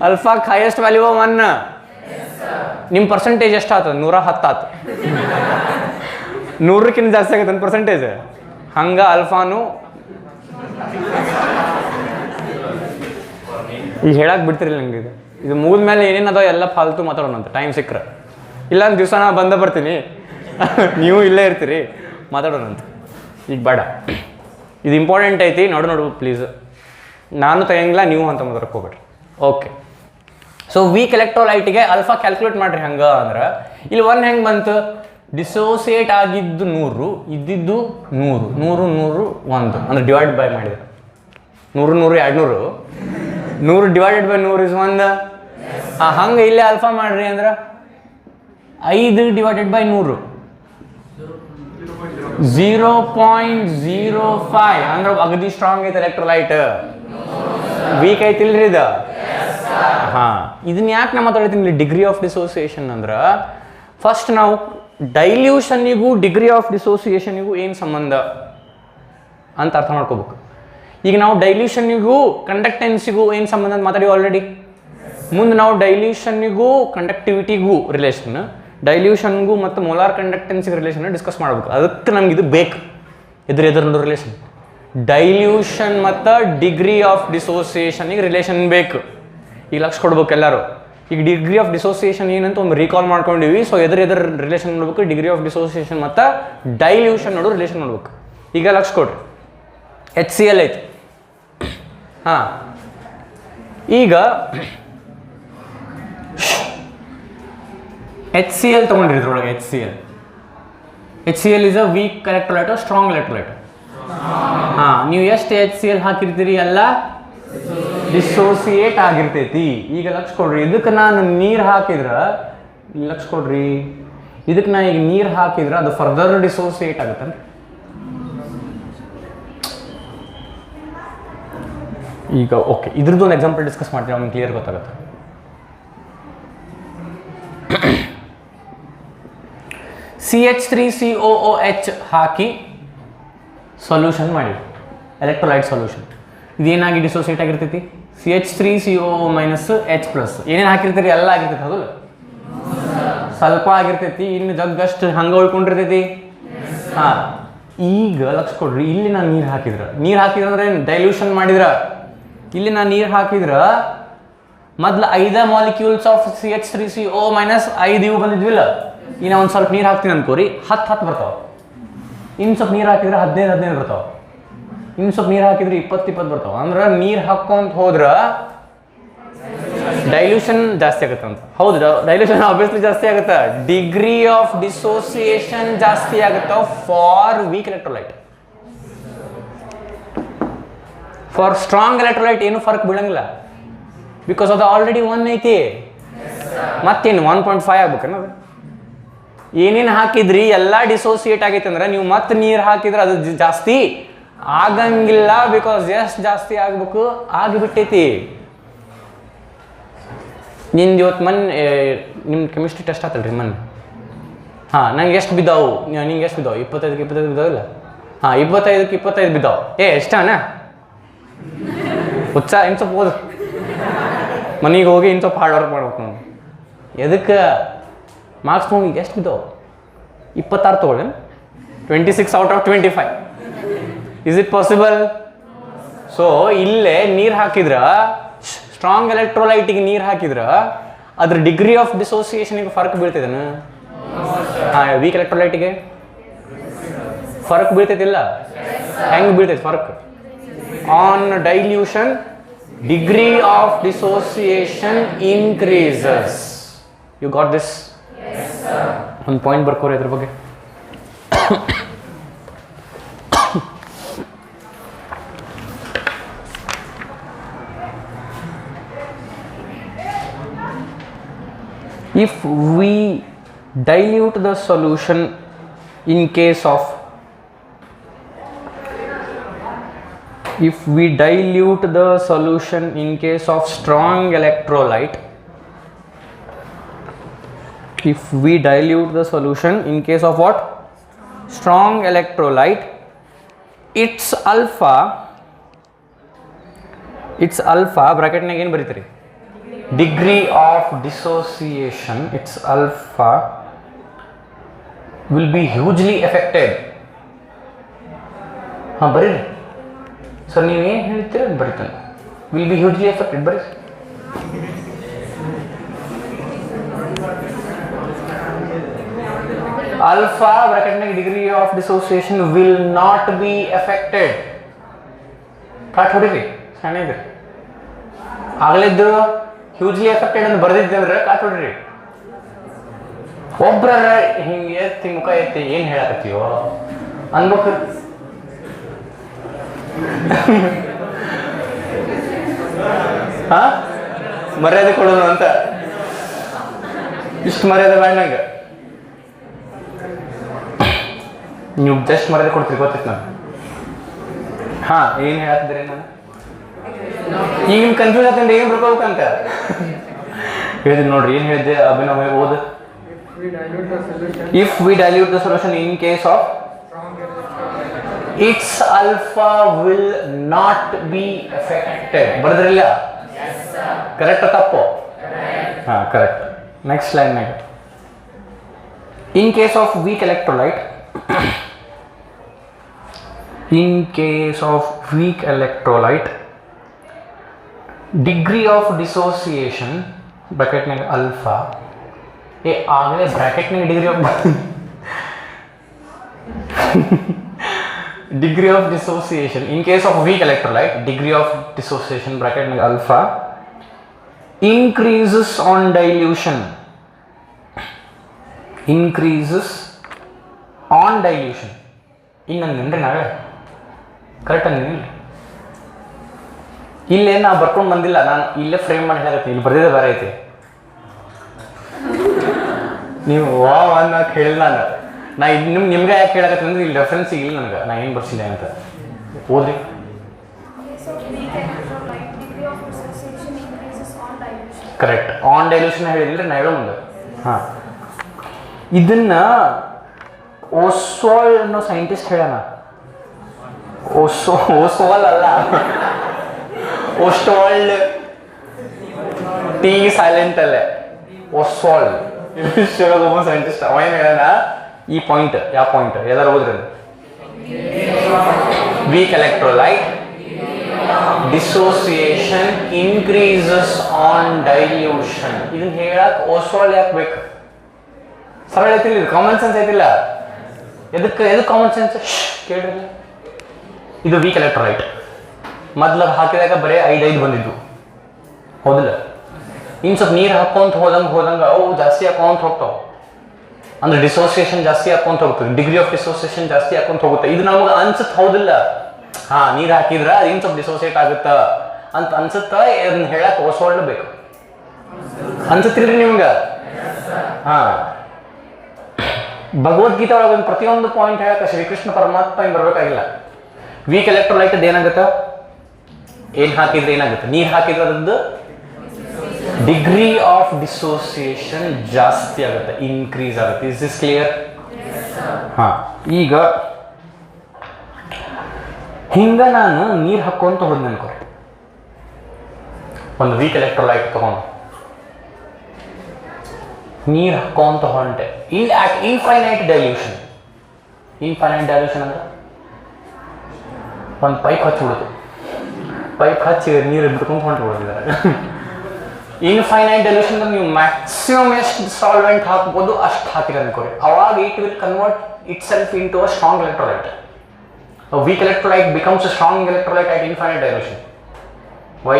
ಅಲ್ಫಾಕ್ ಹೈಯೆಸ್ಟ್ ವ್ಯಾಲ್ಯೂ 1. ನಿಮ್ಮ ಪರ್ಸೆಂಟೇಜ್ ಎಷ್ಟು ಆತದ? 110 ಆತು. 100ಕ್ಕಿಂತ ಜಾಸ್ತಿ ಆಗತ್ತೆ ನನ್ನ ಪರ್ಸೆಂಟೇಜ್. ಹಂಗೆ ಅಲ್ಫಾನು ಈಗ ಹೇಳಕ್ಕೆ ಬಿಡ್ತಿರಲಿಲ್ಲ ನಂಗೆ. ಇದು ಮುಗಿದ ಮೇಲೆ ಏನೇನದೋ ಎಲ್ಲ ಫಾಲ್ತು ಮಾತಾಡೋಣಂತ ಟೈಮ್ ಸಿಕ್ಕರೆ. ಇಲ್ಲ ಒಂದು ದಿವಸ ನಾ ಬಂದ ಬರ್ತೀನಿ, ನೀವು ಇಲ್ಲೇ ಇರ್ತೀರಿ, ಮಾತಾಡೋಣಂತ. ಈಗ ಬೇಡ, ಇದು ಇಂಪಾರ್ಟೆಂಟ್ ಐತಿ. ನೋಡು ಪ್ಲೀಸ್. ನಾನು ತೆಗಿಲ್ಲ, ನೀವು ಅಂತ ಮಾತಾಡಕ್ಕೆ ಹೋಗ್ಬೇಡ್ರಿ. ಓಕೆ. ಸೊ ವೀಕ್ ಎಲೆಕ್ಟ್ರೋಲೈಟ್ಗೆ ಅಲ್ಫಾ ಕ್ಯಾಲ್ಕುಲೇಟ್ ಮಾಡಿರಿ. ಹಂಗೆ ಅಂದ್ರೆ ಇಲ್ಲಿ 1 ಹೆಂಗೆ ಬಂತು? ಡಿಸೋಸಿಯೇಟ್ ಆಗಿದ್ದು 100, ಇದ್ದಿದ್ದು 100, 100, 100, 1 ಅಂದ್ರೆ ಡಿವೈಡ್ ಬೈ ಮಾಡಿದೆ. 100, 100, 200. 100 ಡಿವೈಡೆಡ್ ಬೈ 100 ಇಸ್ 1. ಹಂಗೆ ಇಲ್ಲೇ ಅಲ್ಫಾ ಮಾಡ್ರಿ ಅಂದ್ರೆ 5 ಡಿವೈಡೆಡ್ ಬೈ 100 0.05 ಅಂದ್ರೆ ಅಗದಿ ಸ್ಟ್ರಾಂಗ್ ಐತೆ ಎಲೆಕ್ಟ್ರೋಲೈಟ್. ವೀಕ್ ಐತಿಲ್ರಿ ಇದು? ಇದನ್ನ ಯಾಕೆ ನಾ ಮಾತಾಡ್ತೀನಿ ಡಿಗ್ರಿ ಆಫ್ ಡಿಸೋಸಿಯೇಷನ್ ಅಂದ್ರೆ, ಫಸ್ಟ್ ನಾವು ಡೈಲ್ಯೂಷನ್ನಿಗೂ ಡಿಗ್ರಿ ಆಫ್ ಡಿಸೋಸಿಯೇಷನ್ನಿಗೂ ಏನು ಸಂಬಂಧ ಅಂತ ಅರ್ಥ ಮಾಡ್ಕೋಬೇಕು. ಈಗ ನಾವು ಡೈಲ್ಯೂಷನ್ನಿಗೂ ಕಂಡಕ್ಟೆನ್ಸಿಗೂ ಏನು ಸಂಬಂಧ ಅಂತ ಮಾತಾಡಿ ಆಲ್ರೆಡಿ. ಮುಂದೆ ನಾವು ಡೈಲ್ಯೂಷನ್ನಿಗೂ ಕಂಡಕ್ಟಿವಿಟಿಗೂ ರಿಲೇಷನ್, ಡೈಲ್ಯೂಷನ್ಗೂ ಮತ್ತು ಮೋಲಾರ್ ಕಂಡಕ್ಟೆನ್ಸಿಗೆ ರಿಲೇಷನ್ ಡಿಸ್ಕಸ್ ಮಾಡಬೇಕು. ಅದಕ್ಕೆ ನಮ್ಗೆ ಇದು ಬೇಕು. ಎದುರು ರಿಲೇಷನ್ ಡೈಲ್ಯೂಷನ್ ಮತ್ತು ಡಿಗ್ರಿ ಆಫ್ ಡಿಸೋಸಿಯೇಷನ್ಗೆ ರಿಲೇಷನ್ ಬೇಕು. ಈಗ ಲಕ್ಷ ಕೊಡ್ಬೇಕು ಎಲ್ಲರೂ. ಈಗ ಡಿಗ್ರಿ ಆಫ್ ಡಿಸೋಸಿಯೇಷನ್ ಏನಂತ ಒಂದು ರೀಕಾಲ್ ಮಾಡ್ಕೊಂಡಿವಿ. ಸೊ ಎದುರು ರಿಲೇಷನ್ ನೋಡ್ಬೇಕು. ಡಿಗ್ರಿ ಆಫ್ ಡಿಸೋಸಿಯೇಷನ್ ಮತ್ತು ಡೈಲ್ಯೂಷನ್ ನೋಡು ರಿಲೇಷನ್ ನೋಡ್ಬೇಕು. ಈಗ ಲಕ್ಷ ಕೊಡ್ರಿ, HCl ಐತಿ. ಈಗ HCl ತಗೊಂಡ್ರಿ. ಇದ್ರೊಳಗೆ HCl is a weak electrolyte or strong electrolyte? ನೀವು ಎಷ್ಟು HCl ಹಾಕಿರ್ತೀರಿ ಎಲ್ಲ ಡಿಸೋಸಿಯೇಟ್ ಆಗಿರ್ತೈತಿ. ಈಗ ಲಕ್ಷ ಕೊಡ್ರಿ, ಇದಕ್ಕೆ ನಾನು ನೀರು ಹಾಕಿದ್ರೆ ಲಕ್ಷ ಕೊಡ್ರಿ, ಇದಕ್ಕೆ ನಾ ಈಗ ನೀರು ಹಾಕಿದ್ರೆ ಅದು ಫರ್ದರ್ ಡಿಸೋಸಿಯೇಟ್ ಆಗುತ್ತೆ. ಈಗ ಓಕೆ, ಇದ್ರದ್ದು ಒಂದು ಎಕ್ಸಾಂಪಲ್ ಡಿಸ್ಕಸ್ ಮಾಡ್ತೀವಿ, ನಮ್ಗೆ ಕ್ಲಿಯರ್ ಗೊತ್ತಾಗುತ್ತೆ. CH3COOH ಹಾಕಿ ಸೊಲ್ಯೂಷನ್ ಮಾಡಿ, ಎಲೆಕ್ಟ್ರೋಲೈಟ್ ಸೊಲ್ಯೂಷನ್. ಇದೇನಾಗಿ ಡಿಸೋಸಿಯೇಟ್ ಆಗಿರ್ತೈತಿ, CH3COO -H+. ಏನೇನು ಹಾಕಿರ್ತೀರಿ ಎಲ್ಲ ಆಗಿರ್ತೈತಿ, ಹೌದಲ್ಲ? ಸ್ವಲ್ಪ ಆಗಿರ್ತೈತಿ, ಇನ್ನು ಜಗ್ಗಷ್ಟು ಹಂಗೆ ಉಳ್ಕೊಂಡಿರ್ತೈತಿ. ಹಾಂ, ಈಗ ಲಕ್ಷ ಕೊಡ್ರಿ, ಇಲ್ಲಿ ನಾನು ನೀರು ಹಾಕಿದ್ರೆ ಅಂದ್ರೆ ಡೈಲ್ಯೂಷನ್ ಮಾಡಿದ್ರೆ, ಇಲ್ಲಿ ನಾನು ನೀರು ಹಾಕಿದ್ರೆ ಮೊದ್ಲು 5 ಮಾಲಿಕ್ಯೂಲ್ಸ್ ಆಫ್ CH3COO -5 ಇವು ಬಂದಿದ್ವಿಲ್ಲ. ಇನ್ನು ಒಂದು ಸ್ವಲ್ಪ ನೀರು ಹಾಕ್ತೀನಿ ಅನ್ಕೋರಿ, 10 ಬರ್ತಾವೆ. ಇನ್ನು ಸ್ವಲ್ಪ ನೀರು ಹಾಕಿದ್ರೆ 15 ಬರ್ತಾವೆ. ಇನ್ನು ಸ್ವಲ್ಪ ನೀರು ಹಾಕಿದ್ರೆ 20 ಬರ್ತಾವೆ. ಅಂದ್ರೆ ನೀರು ಹಾಕೊಂತ ಹೋದ್ರೆ ಡೈಲ್ಯೂಷನ್ ಜಾಸ್ತಿ ಆಗುತ್ತೆ ಅಂತ. ಹೌದು, ಡೈಲ್ಯೂಷನ್ ಆಬ್ವಿಯಸ್ಲಿ ಜಾಸ್ತಿ ಆಗುತ್ತೆ. ಡಿಗ್ರಿ ಆಫ್ ಡಿಸೋಸಿಯೇಷನ್ ಜಾಸ್ತಿ ಆಗುತ್ತೆ for weak electrolyte. For strong electrolyte ಏನು ಫರ್ಕ್ ಬೀಳಂಗಿಲ್ಲ, ಬಿಕಾಸ್ ಅದು ಆಲ್ರೆಡಿ 1 ಐತಿ. ಮತ್ತೇನು 1.5 ಆಗ್ಬೇಕನ್ನೋದು. ಏನೇನು ಹಾಕಿದ್ರಿ ಎಲ್ಲ ಡಿಸೋಸಿಯೇಟ್ ಆಗೈತೆ ಅಂದ್ರೆ ನೀವು ಮತ್ತೆ ನೀರು ಹಾಕಿದ್ರೆ ಅದು ಜಾಸ್ತಿ ಆಗಂಗಿಲ್ಲ, ಬಿಕಾಸ್ ಎಷ್ಟು ಜಾಸ್ತಿ ಆಗ್ಬೇಕು ಆಗಿಬಿಟ್ಟೈತಿ. ನಿಂದು ಇವತ್ತು ನಿಮ್ಮ ಕೆಮಿಸ್ಟ್ರಿ ಟೆಸ್ಟ್ ಆತಲ್ರಿ ಮೊನ್ನೆ. ಹಾಂ, ನಂಗೆ ಎಷ್ಟು ಬಿದ್ದಾವು, ನಿಂಗೆ ಎಷ್ಟು ಬಿದ್ದಾವೆ? 25ಕ್ಕೆ 25 ಬಿದ್ದಾವಿಲ್ಲ? ಹಾಂ, 25ಕ್ಕೆ 25 ಬಿದ್ದಾವೆ. ಎಷ್ಟಣ್ಣ ಉತ್ಸಾಹ, ಇನ್ನು ಸ್ವಲ್ಪ ಓದು, ಮನೆಗೆ ಹೋಗಿ ಇನ್ನು ಸ್ವಲ್ಪ ಹಾರ್ಡ್ ವರ್ಕ್ ಮಾಡ್ಬೇಕು ನಾವು. ಎದಕ್ಕೆ ಮಾರ್ಕ್ಸ್ ತೊಗೊಂಡು ಎಷ್ಟು ಬಿದ್ದಾವೆ? 26 ತೊಗೊಳ್ಳಿ. 26 out of 25. Is it possible? So ಇಲ್ಲೇ ನೀರು ಹಾಕಿದ್ರೆ, ಸ್ಟ್ರಾಂಗ್ ಎಲೆಕ್ಟ್ರೋಲೈಟಿಗೆ ನೀರು ಹಾಕಿದ್ರೆ ಅದ್ರ ಡಿಗ್ರಿ ಆಫ್ ಡಿಸೋಸಿಯೇಷನಿಗೆ ಫರ್ಕ್ ಬೀಳ್ತಿದ್ದೇನೆ? ಹಾಂ, ವೀಕ್ ಎಲೆಕ್ಟ್ರೋಲೈಟಿಗೆ ಫರ್ಕ್ ಬೀಳ್ತೈತಿಲ್ಲ? ಹೆಂಗೆ ಬೀಳ್ತೈತಿ ಫರ್ಕ್? On dilution degree of dissociation increases. You got this? Yes, sir. ಒಂದು ಪಾಯಿಂಟ್ ಬರ್ಕೋರಿ ಅದ್ರ ಬಗ್ಗೆ. If we dilute the solution in case of strong electrolyte, what? Strong electrolyte, its alpha bracket ನಾಗ ಏನು ಬರೀತೀರಿ? degree of dissociation, its alpha will be hugely affected. ಹಾಂ, ಬರೀರಿ sir, ನೀವು ಏನು ಹೇಳ್ತೀರ ಅದು ಬರೀತಾನೆ. ವಿಲ್ ಬಿ ಹ್ಯೂಜ್ಲಿ ಎಫೆಕ್ಟೆಡ್, ಬರೀ. ಆಲ್ಫಾ ಬ್ರಾಕೆಟ್ನಾಗ degree of dissociation will not be affected. Cut ಹೊಡಿರಿ, ಸಣ್ಣ ಇದ್ರಿ. ಆಗಲಿದ್ದು ಹ್ಯೂಜ್ಲಿ ಎಫೆಕ್ಟೆಡ್ ಅಂತ ಬರ್ದಿದ್ದೆ ಅಂದ್ರೆ ಕಾಟ್ ಹೊಡಿರಿ. ಒಬ್ರ ಹಿಂಗೆ ಎತ್ತಿ ಮುಖ ಎತ್ತಿ ಏನು ಹೇಳಕತ್ತೀವೋ ಅನ್ಬೇಕು. ಮರ್ಯಾದೆ ಕೊಡೋದು ಅಂತ, ಇಷ್ಟು ಮರ್ಯಾದೆ ಬೇಡ ನಂಗೆ. ನೀವು ಜಸ್ಟ್ ಮರ್ಯಾದೆ ಕೊಡ್ತೀರಿ, ಗೊತ್ತಿತ್ತು ನಾನು. ಹಾಂ, ಏನು ಹೇಳತ್ತಿದ್ರಿ ನಾನು? ಈಗ ನಿಮ್ಗೆ ಕನ್ಫ್ಯೂಸ್ ಆಗ್ತಂದ್ರೆ ಏನು ಬರ್ಕೋಬೇಕಂತ ಹೇಳಿದ್ರಿ ನೋಡ್ರಿ. ಏನು ಹೇಳಿದ್ದೆ ಅಭಿನವ್? ಓದು. If we dilute the solution in case of its alpha will not be affected. ಬರೆದ್ರಿಲ್ಲ? ಕರೆಕ್ಟ್ ತಪ್ಪು? ಹಾಂ, ಕರೆಕ್ಟ್. ನೆಕ್ಸ್ಟ್ ಲೈನ್ ನಾಗ in case of weak electrolyte, degree of dissociation ಬ್ರಾಕೆಟ್ನಾಗ ಅಲ್ಫಾ. ಆಗಲೇ ಬ್ರಾಕೆಟ್ನಾಗ degree of degree of dissociation in case of weak electrolyte, degree of dissociation bracket alpha increases on dilution. ಇನ್ನಂದ್ರೆ ನಾವೇ correct ನೀವು ಇಲ್ಲೇ ನಾ ಬರ್ಕೊಂಡು ಬಂದಿಲ್ಲ, ನಾನು ಇಲ್ಲೇ ಫ್ರೇಮ್ ಮಾಡಿ ಹೇಳತ್ತೀನಿ, ಇಲ್ಲಿ ಬರ್ದಿದ್ದೆ ಬೇರೆ ಐತಿ. ನೀವು ಅಂತ ಹೇಳಿಲ್ಲ ನಾ ನಿಮ್ಗೆ ಯಾಕೆ ಹೇಳಕತ್ತೀನಿ ಅಂದ್ರೆ ಇಲ್ಲಿ ರೆಫರೆನ್ಸ್ ಇಲ್ಲ ನನಗೆ, ನಾ ಏನು ಬರ್ಸಿಲ್ಲ ಅಂತ ಓದ್ರಿ. ಕರೆಕ್ಟ್, ಆನ್ ಡೈಲ್ಯೂಷನ್ ಹೇಳಿದ್ರೆ ನಾ ಹೇಳೋ ಮುಂದೆ. ಹಾಂ, ಇದನ್ನ ಓಸ್ವಾಲ್ಡ್ ಅನ್ನೋ ಸೈಂಟಿಸ್ಟ್ ಹೇಳೋಣ. ಓಸ್ವಾಲ್ಡ್ ಅಲ್ಲ, ಓಸ್ವಾಲ್ಡ್, ಟಿ ಸೈಲೆಂಟ್ ಅಲ್ಲೇ, ಓಸ್ವಾಲ್ಡ್ ಸೈಂಟಿಸ್ಟ್. ಅವ ಏನು ಹೇಳೋಣ, ಈ ಪಾಯಿಂಟ್, ಯಾವ ಪಾಯಿಂಟ್ ಎಲ್ಲರೂ ಹೋದ್ರಿ, weak electrolyte dissociation increases on dilution. ಇದನ್ನ ಹೇಳಕ್ ಓಸ್ವಾಲ್ಡ್ ಯಾಕೆ ಬೇಕು? ಸರಳ ಐತಿಲ್ಲ, ಇದು ಕಾಮನ್ ಸೆನ್ಸ್ ಐತಿಲ್ಲ. ಎದಕ್ಕೆ ಕಾಮನ್ ಸೆನ್ಸ್ ಕೇಳ್ರಿ. ಇದು ವೀಕ್ ಎಲೆಕ್ಟ್ರೋಲೈಟ್, ಮೊದ್ಲು ಹಾಕಿದಾಗ ಬರೀ 5 ಬಂದಿದ್ದು, ಹೌದಿಲ್ಲ? ಇನ್ನು ಸ್ವಲ್ಪ ನೀರು ಹಾಕೊಂತ ಹೋದಂಗೆ ಅವು ಜಾಸ್ತಿ ಹಾಕೊಂತ ಹೋಗ್ತಾವೆ, ಅಂದ್ರೆ ಡಿಸೋಸಿಯೇಷನ್ ಜಾಸ್ತಿ ಹಾಕೊಂತ ಹೋಗ್ತದೆ, ಡಿಗ್ರಿ ಆಫ್ ಡಿಸೋಸಿಯೇಷನ್ ಜಾಸ್ತಿ ಹಾಕೊಂತ ಹೋಗುತ್ತೆ. ಇದು ನಮ್ಗೆ ಅನ್ಸುತ್ತೆ, ಹೌದಿಲ್ಲ? ಹಾಂ, ನೀರು ಹಾಕಿದ್ರೆ ಅದು ಇನ್ನು ಸ್ವಲ್ಪ ಡಿಸೋಸಿಯೇಟ್ ಆಗುತ್ತಾ ಅಂತ ಅನ್ಸುತ್ತಾ? ಇದನ್ನ ಹೇಳಕ್ಕೆ ಓಸ್ವಾಲ್ಡ್ ಬೇಕು ಅನ್ಸುತ್ತಿಲ್ರಿ ನಿಮ್ಗೆ? ಹಾಂ, ಭಗವದ್ಗೀತೆ ಒಳಗೆ ಒಂದು ಪ್ರತಿಯೊಂದು ಪಾಯಿಂಟ್ ಹೇಳಕ್ಕೆ ಶ್ರೀಕೃಷ್ಣ ಪರಮಾತ್ಮ ಹಿಂಗೆ ಬರಬೇಕಾಗಿಲ್ಲ. ವೀಕ್ ಎಲೆಕ್ಟ್ರೋಲೈಟ್ ಏನಾಗುತ್ತೆ, ಏನು ಹಾಕಿದ್ರೆ ಏನಾಗುತ್ತೆ, ನೀರು ಹಾಕಿದ್ರೆ ಅದ್ರದ್ದು ಡಿಗ್ರಿ ಆಫ್ ಡಿಸೋಸಿಯೇಷನ್ ಜಾಸ್ತಿ ಆಗುತ್ತೆ, ಇನ್ಕ್ರೀಸ್ ಆಗುತ್ತೆ. Is this clear? ಹಾಂ, ಈಗ ಹಿಂಗೆ ನಾನು ನೀರು ಹಾಕ್ಕೊಂತ ಹೋದ್ ಅನ್ಕೋ, ಒಂದು ವೀಕ್ ಎಲೆಕ್ಟ್ರೋಲೈಟ್ ತಗೊಂಡು ನೀರು ಹಾಕ್ಕೊಂತ ಹೊಂಟೆ at infinite dilution. Infinite dilution ಅಂದ್ರೆ ಒಂದು ಪೈಪ್ ಹಚ್ಚಿಬಿಡುದು, ಪೈಪ್ ಹಚ್ಚಿ ನೀರು ಬಿಡ್ಕೊಂಡು ಹೊಂಟು ಬಿಡೋದಿದ್ದಾರೆ. ಇನ್ಫೈನೈಟ್ ಡೈಲ್ಯೂಷನ್ ಅಂದ್ರೆ ನೀವು ಮ್ಯಾಕ್ಸಿಮಮ್ ಎಷ್ಟು ಸಾಲ್ವೆಂಟ್ ಹಾಕ್ಬೋದು ಅಷ್ಟು ಹಾಕಿದ್ರೆ ಅನ್ಕೋರಿ, ಅವಾಗ it will convert itself into a strong electrolyte. A weak electrolyte becomes a strong electrolyte at infinite dilution. Why?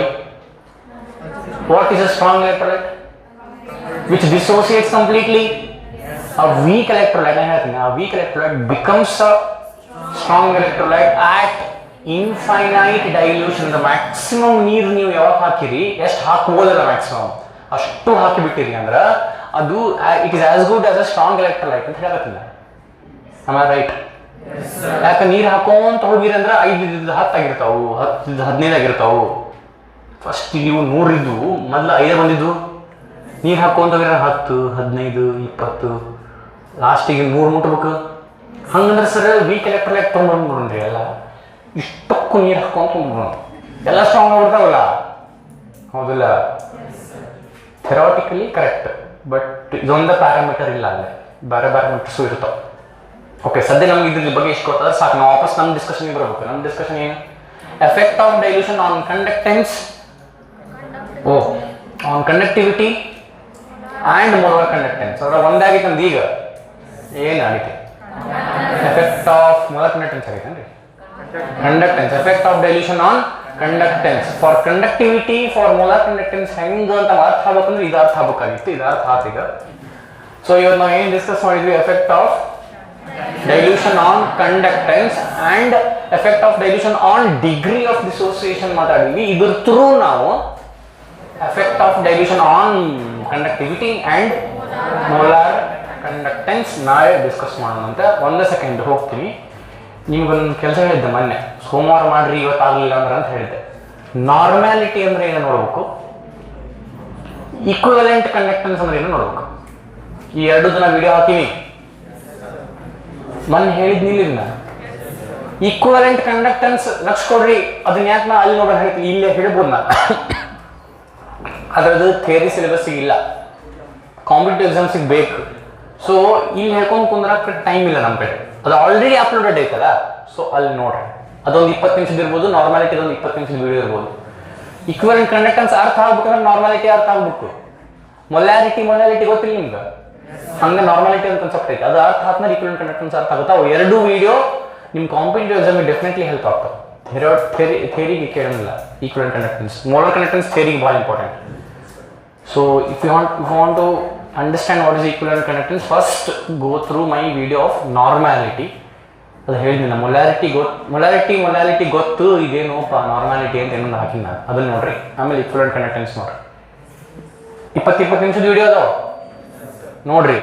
What is a strong electrolyte? Which dissociates completely. A weak electrolyte, a weak electrolyte becomes a strong electrolyte at infinite dilution. The maximum ನೀರು ನೀವು ಯಾವಾಗ ಹಾಕಿರಿ, ಎಷ್ಟು ಹಾಕ್ಬೋದಲ್ಲ maximum ಅಷ್ಟು ಹಾಕಿಬಿಟ್ಟಿರಿ ಅಂದ್ರೆ ಅದು it is as good as a strong electrolyte ಅಂತ ಹೇಳಕತ್ತಿಲ್ಲ. am I right? ಯಾಕೆ ನೀರು ಹಾಕೋಂತ ಹೋಗಿರಿ ಅಂದ್ರೆ 5 10 ಆಗಿರ್ತಾವು, 10 15 ಆಗಿರ್ತಾವು. ಫಸ್ಟ್ ನೀವು 100 ಇದ್ದು ಮೊದಲು 5 ಬಂದಿದ್ದು, ನೀರು ಹಾಕೋಂತ ಹೋಗಿರ 10 15 20 ಲಾಸ್ಟಿಗೆ 100 ಮುಟ್ಬೇಕು. ಹಂಗಂದ್ರೆ ಸರ್ ವೀಕ್ ಎಲೆಕ್ಟ್ರೋಲೈಟ್ ತೊಗೊಂಡ್ಬಂದ್ಬಿಡ್ರಿ, ಎಲ್ಲ ಇಷ್ಟಕ್ಕೂ ನೀರು ಹಾಕೊಂತ ಎಲ್ಲ ಸ್ಟ್ರಾಂಗ್ ಆಗ್ಬಿಡ್ತಾವಲ್ಲ, ಹೌದಿಲ್ಲ? ಥೆರಾಟಿಕಲಿ ಕರೆಕ್ಟ್, ಬಟ್ ಇದೊಂದು ಪ್ಯಾರಾಮೀಟರ್ ಇಲ್ಲ, ಅಲ್ಲೇ ಬೇರೆ ಪ್ಯಾರಾಮೀಟರ್ಸು ಇರ್ತಾವೆ. ಓಕೆ, ಸದ್ಯ ನಮ್ಗೆ ಇದ್ರ ಬಗ್ಗೆ ಇಷ್ಟು ಗೊತ್ತಾದ್ರೆ ಸಾಕು, ನಾವು ವಾಪಸ್ ನಮ್ಮ ಡಿಸ್ಕಷನ್ಗೆ ಬರಬೇಕು. ನಮ್ಮ ಡಿಸ್ಕಷನ್ ಏನು? Effect of dilution on conductance, on conductivity and molar conductance. ಅದರ ಒಂದಾಗಿತ್ತು ನಮ್ದು. ಈಗ ಏನು ಆಗೈತೆ? ಎಫೆಕ್ಟ್ ಆಫ್ ಮೋಲಾರ್ ಕಂಡಕ್ಟೆನ್ಸ್ ಆಗೈತೇನ್ರಿ? Conductance, effect of dilution on conductance. For conductivity, for molar conductance ಹೆಂಗೆ ಅಂತ ಅರ್ಥ ಆಗ್ಬೇಕಂದ್ರೆ ಇದು ಅರ್ಥ ಆಗ್ಬೇಕಾಗಿತ್ತು, ಇದು ಅರ್ಥ ಆತೀಗ. ಸೊ ಇವತ್ತು ನಾವು ಏನು ಡಿಸ್ಕಸ್ ಮಾಡಿದ್ವಿ? Effect of dilution on conductance and effect of dilution on degree of dissociation ಮಾತಾಡಿದ್ವಿ. ಇದ್ರ ಥ್ರೂ ನಾವು effect of dilution on conductivity and molar conductance ನಾಳೆ ಡಿಸ್ಕಸ್ ಮಾಡೋಣ ಅಂತ. ಒಂದು ಸೆಕೆಂಡ್ ಹೋಗ್ತೀನಿ. ನಿಮ್ಗೊಂದು ಕೆಲಸ ಹೇಳಿದ್ದೆ ಮೊನ್ನೆ, ಸೋಮವಾರ ಮಾಡ್ರಿ ಇವತ್ತಾಗಲಿಲ್ಲ ಅಂದ್ರೆ ಅಂತ ಹೇಳಿದ್ದೆ. ನಾರ್ಮ್ಯಾಲಿಟಿ ಅಂದ್ರೆ ಏನು ನೋಡ್ಬೇಕು, ಈಕ್ವಿವೆಲೆಂಟ್ ಕಂಡಕ್ಟೆನ್ಸ್ ಅಂದ್ರೆ ಏನು ನೋಡ್ಬೇಕು. ಈ 2 ದಿನ ವಿಡಿಯೋ ಹಾಕಿನಿ, ಮೊನ್ನೆ ಹೇಳಿದ್ನಿಲ್ಲ. ಈಕ್ವಲೆಂಟ್ ಕಂಡಕ್ಟೆನ್ಸ್ ಲಕ್ಷ ಕೊಡ್ರಿ, ಅದನ್ನ ಯಾಕೆ ನಾ ಅಲ್ಲಿ ನೋಡೋಣ ಹೇಳ್ತೀನಿ, ಇಲ್ಲೇ ಹೇಳ್ಬೋದು ನಾ. ಅದರದ್ದು ಥಿಯರಿ ಸಿಲೆಬಸ್ಸಿಗೆ ಇಲ್ಲ, ಕಾಂಪಿಟೇಟಿವ್ ಎಕ್ಸಾಮ್ಸಿಗೆ ಬೇಕು. ಸೊ ಇಲ್ಲಿ ಹೇಳ್ಕೊಂಡು ಕುಂದ್ರಕ್ಕೆ ಟೈಮ್ ಇಲ್ಲ ನಮ್ಮ ಕಡೆ, ಅದು ಆಲ್ರೆಡಿ ಅಪ್ಲೋಡೆಡ್ ಐತಲ್ಲ. ಸೊ ಅಲ್ಲಿ ನೋಡ್ರಿ, ಅದೊಂದು 20 ನಿಮಿಷದ ಇರ್ಬೋದು, ನಾರ್ಮಾಲಿಟಿ ಒಂದು 20 ನಿಮಿಷದ ವಿಡಿಯೋ ಇರ್ಬೋದು. ಈಕ್ವಲೆಂಟ್ ಕಂಡಕ್ಟೆನ್ಸ್ ಅರ್ಥ ಆಗ್ಬೇಕಂದ್ರೆ ನಾರ್ಮಾಲಿಟಿ ಅರ್ಥ ಆಗ್ಬೇಕು. ಮೊಲ್ಯಾರಿಟಿ ಗೊತ್ತಿಲ್ಲ ನಿಮ್ಗೆ, ಹಂಗೆ ನಾರ್ಮಾಲಿಟಿ ಅಂತ ಕನ್ಸೆಪ್ಟ್ ಐತೆ, ಅದು ಅರ್ಥ ಆದ್ಮೇಲೆ ಈಕ್ವಲೆಂಟ್ ಕಂಡಕ್ಟೆನ್ಸ್ ಅರ್ಥ ಆಗುತ್ತೆ. ಅವು 2 ವಿಡಿಯೋ ನಿಮ್ಮ ಕಾಂಪಿಟೇಟಿವ್ ಎಕ್ಸಾಮಿಗೆ ಡೆಫಿನೆಟ್ಲಿ ಹೆಲ್ಪ್ ಆಗ್ತವೆ. ಥಿಯರಿಗೆ ಕೇಳೋದಿಲ್ಲ ಈಕ್ವಲೆಂಟ್ ಕಂಡಕ್ಟೆನ್ಸ್, ಮೋಲಾರ್ ಕಂಡಕ್ಟೆನ್ಸ್ ಥಿಯರಿಗೆ ಭಾಳ important. So if you want to understand what is equivalent conductance, first go through my video of normality. ಅದು ಹೇಳಿದ್ನಿಲ್ಲ ಮೊಲಾರಿಟಿ ಗೊತ್ತು, ಇದೇನೋಪ್ಪ ನಾರ್ಮಾಲಿಟಿ ಅಂತ ಏನೊಂದು ಹಾಕಿನ ನಾನು ಅದನ್ನು ನೋಡ್ರಿ. ಆಮೇಲೆ ಈಕ್ವಲೆಂಟ್ ಕಂಡಕ್ಟೆನ್ಸ್ ನೋಡ್ರಿ. 20 ನಿಮಿಷದ ವಿಡಿಯೋ ಅದಾವ ನೋಡ್ರಿ.